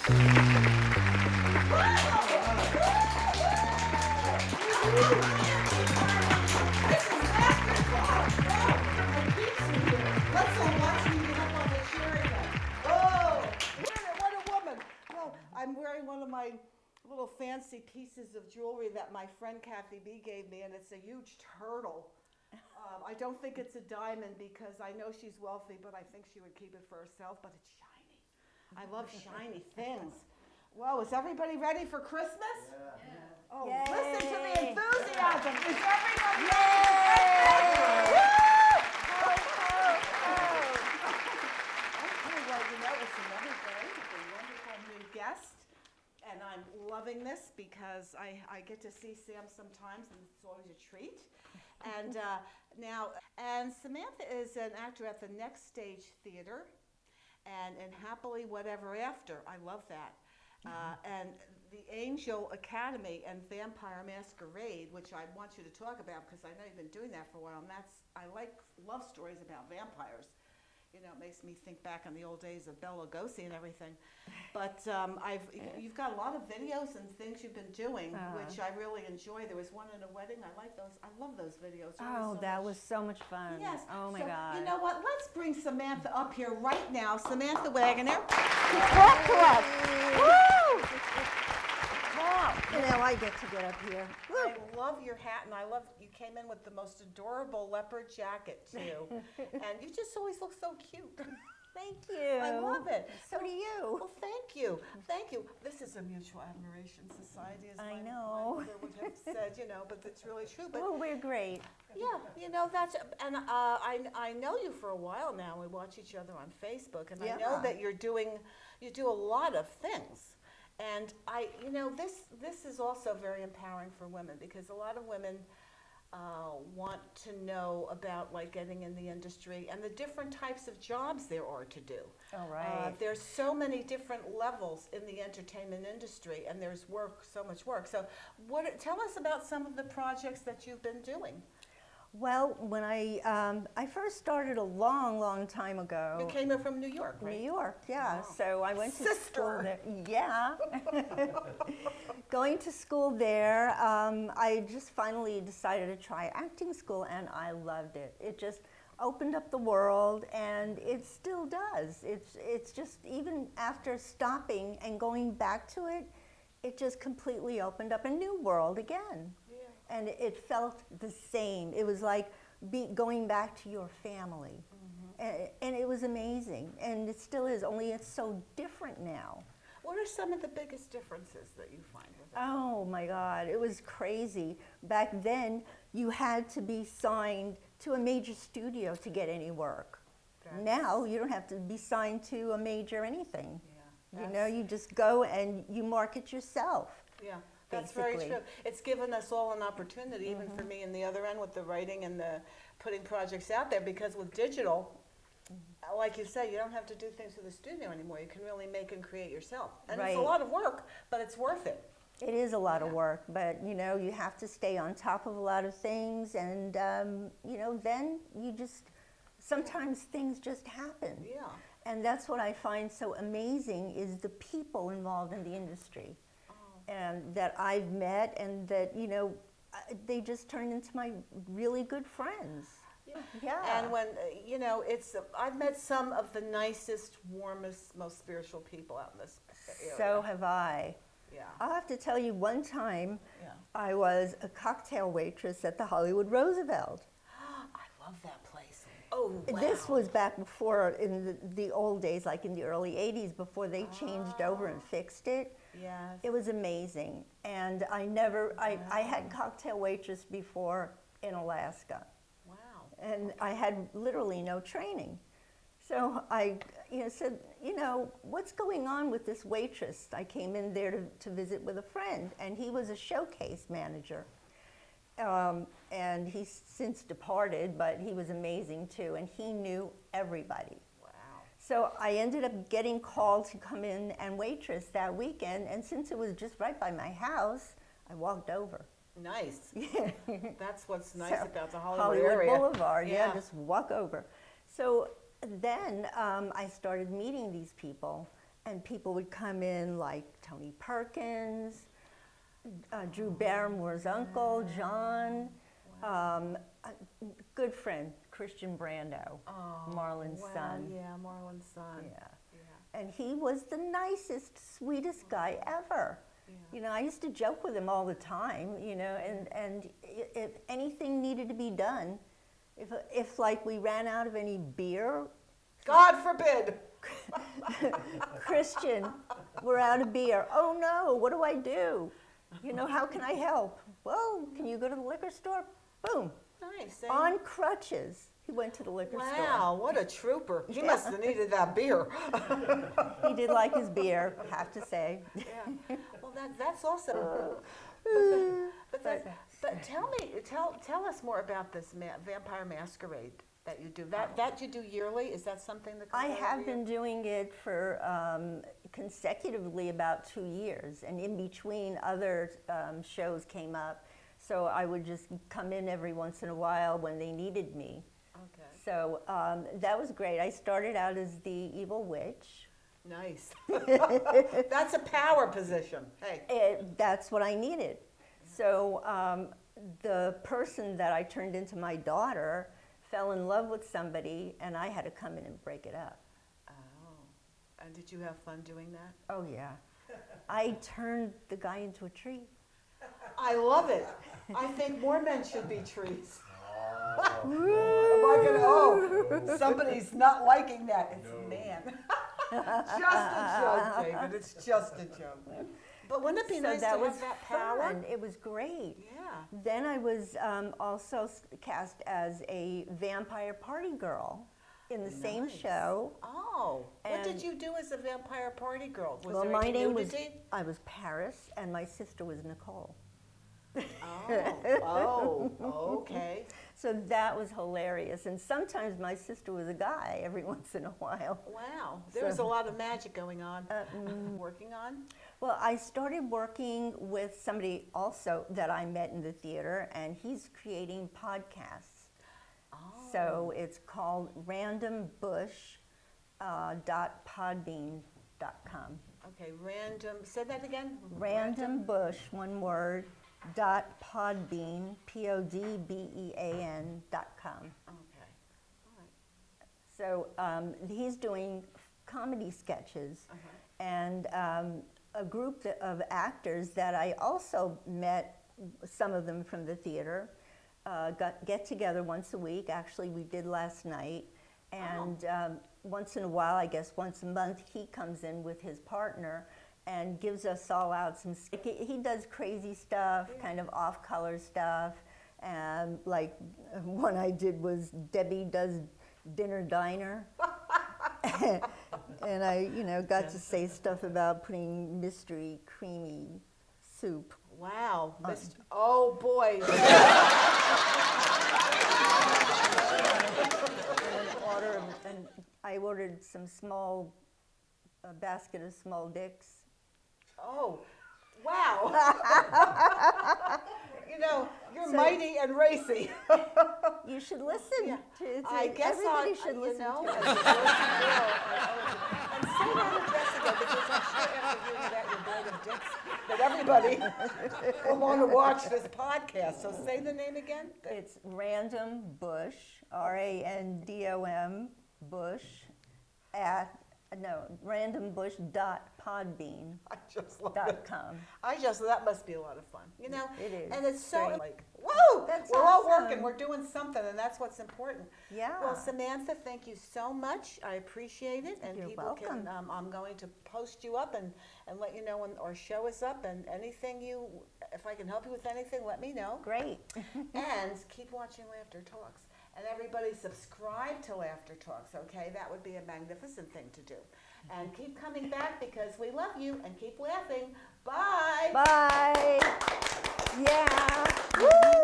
Let's all watch me get up on the chair again. Oh, what a woman. No, I'm wearing one of my little fancy pieces of jewelry that my friend Kathy B gave me, and it's a huge turtle. I don't think it's a diamond because I know she's wealthy, but I think she would keep it for herself, but it's shiny. I love shiny things. Whoa, is everybody ready for Christmas? Yeah. Oh, yay. Listen to the enthusiasm. Is everybody ready for Christmas? Woo! Okay, well, you know, it's another day with a wonderful new guest, and I'm loving this because I get to see Sam sometimes, and it's always a treat. And and Samantha is an actor at the Next Stage Theater, and Happily Whatever After. I love that. And the Angel Academy and Vampire Masquerade, which I want you to talk about because I know you've been doing that for a while, and I like love stories about vampires. You know, it makes me think back on the old days of Bela Lugosi and everything. But you've got a lot of videos and things you've been doing, which I really enjoy. There was one in a wedding. I like those. I love those videos. That was so much fun. Yes. Oh my God. You know what? Let's bring Samantha up here right now. Samantha Waggoner. Talk to us. Woo! Wow. Now I get to get up here. I love your hat, and I love you came in with the most adorable leopard jacket too, and you just always look so cute. Thank you. I love it. So do you. Well, thank you. Thank you. This is a mutual admiration society, as my mother would have said, you know, but it's really true. But well, we're great. yeah, you know, that's, and I know you for a while now. We watch each other on Facebook, and I know that you do a lot of things. And you know, this is also very empowering for women because a lot of women want to know about like getting in the industry and the different types of jobs there are to do. All right. There's so many different levels in the entertainment industry, and there's so much work. So, tell us about some of the projects that you've been doing. Well, when I first started a long time ago. You came in from New York, right? New York, yeah. Wow. So I went to Sister. school there. Yeah. Going to school there, I just finally decided to try acting school, and I loved it. It just opened up the world, and it still does. It's just, even after stopping and going back to it, it just completely opened up a new world again. And it felt the same. It was like going back to your family. And it was amazing. And it still is, only it's so different now. What are some of the biggest differences that you find with it? Oh my God, it was crazy. Back then, you had to be signed to a major studio to get any work. Now, you don't have to be signed to a major anything. Yeah, you know, you just go and you market yourself. Yeah. That's very true. It's given us all an opportunity, even for me in the other end with the writing and the putting projects out there, because with digital, like you say, you don't have to do things with the studio anymore. You can really make and create yourself. And it's a lot of work, but it's worth it. It is a lot of work, but you know, you have to stay on top of a lot of things, and you know, then you just, sometimes things just happen. Yeah. And that's what I find so amazing is the people involved in the industry. And that I've met, and that, you know, they just turned into my really good friends. Yeah. And when, you know, I've met some of the nicest, warmest, most spiritual people out in this area. So have I. Yeah. I'll have to tell you, one time I was a cocktail waitress at the Hollywood Roosevelt. I love that place. Oh, wow. This was back before, in the old days, like in the early 80s, before they changed over and fixed it. Yes. It was amazing. And I had cocktail waitress before in Alaska. Wow. And I had literally no training. So I said, you know, what's going on with this waitress? I came in there to visit with a friend, and he was a showcase manager. And he's since departed, but he was amazing too, and he knew everybody. So I ended up getting called to come in and waitress that weekend, and since it was just right by my house, I walked over. Nice. Yeah. That's what's nice So, about the Hollywood area. Boulevard, just walk over. So then I started meeting these people, and people would come in like Tony Perkins, Drew Barrymore's uncle, John, a good friend, Christian Brando, Marlon's son. Yeah, Marlon's son. Yeah. And he was the nicest, sweetest guy ever. Yeah. You know, I used to joke with him all the time, you know, and if anything needed to be done, if like we ran out of any beer, God forbid. Christian, we're out of beer. Oh no, what do I do? You know, how can I help? Well, can you go to the liquor store? Boom. Nice. On crutches. He went to the liquor store. Wow, what a trooper. He must have needed that beer. He did like his beer, I have to say. Yeah. Well, that's awesome. But tell us more about this Vampire Masquerade that you do. That you do yearly? Is that something that comes I out have every been doing it for consecutively about 2 years, and in between other shows came up, so I would just come in every once in a while when they needed me. Okay. So that was great. I started out as the evil witch. Nice. That's a power position. Hey. That's what I needed. So the person that I turned into my daughter fell in love with somebody, and I had to come in and break it up. Oh. And did you have fun doing that? Oh, yeah. I turned the guy into a tree. I love it. I think more men should be trees. Oh, somebody's not liking that. It's man. Just a joke, David. It's just a joke. But wouldn't it be nice to have that power? Fun. It was great. Yeah. Then I was also cast as a vampire party girl in the same show. Oh, what did you do as a vampire party girl? Was Well, there my any name nudity? I was Paris, and my sister was Nicole. Oh, okay. So that was hilarious. And sometimes my sister was a guy every once in a while. Wow. There was a lot of magic going on. Working on? Well, I started working with somebody also that I met in the theater, and he's creating podcasts. Oh. So it's called randombush.podbean.com. Okay, say that again? Randombush, one word, .podbean, PODBEAN.com. Okay. All right. So he's doing comedy sketches, and a group of actors that I also met, some of them from the theater, get together once a week. Actually, we did last night. And once in a while, I guess once a month, he comes in with his partner and gives us all out some, he does crazy stuff, kind of off-color stuff. And like one I did was Debbie Does Dinner Diner. And I, got to say stuff about putting mystery creamy soup. Wow. Oh, boy. And I ordered some a basket of small dicks. Oh, wow. You're mighty and racy. You should listen to it. I guess everybody should listen to it. And say that address again, because I'm sure after hearing that, your bag of dicks, that everybody will want to watch this podcast. So say the name again. It's Random Bush, RANDOM Bush, randombush.podbean.com. I just love it. That must be a lot of fun. It is. And it's so great. like, woo! That's We're all awesome. working. We're doing something, and that's what's important. Yeah. Well, Samantha, thank you so much. I appreciate it. And You're people welcome. can. I'm going to post you up and let you know when our show is up. And anything if I can help you with anything, let me know. Great. And keep watching Laughter Talks. And everybody subscribe to Laughter Talks, okay? That would be a magnificent thing to do. And keep coming back because we love you, and keep laughing. Bye. Bye. Yeah. Woo!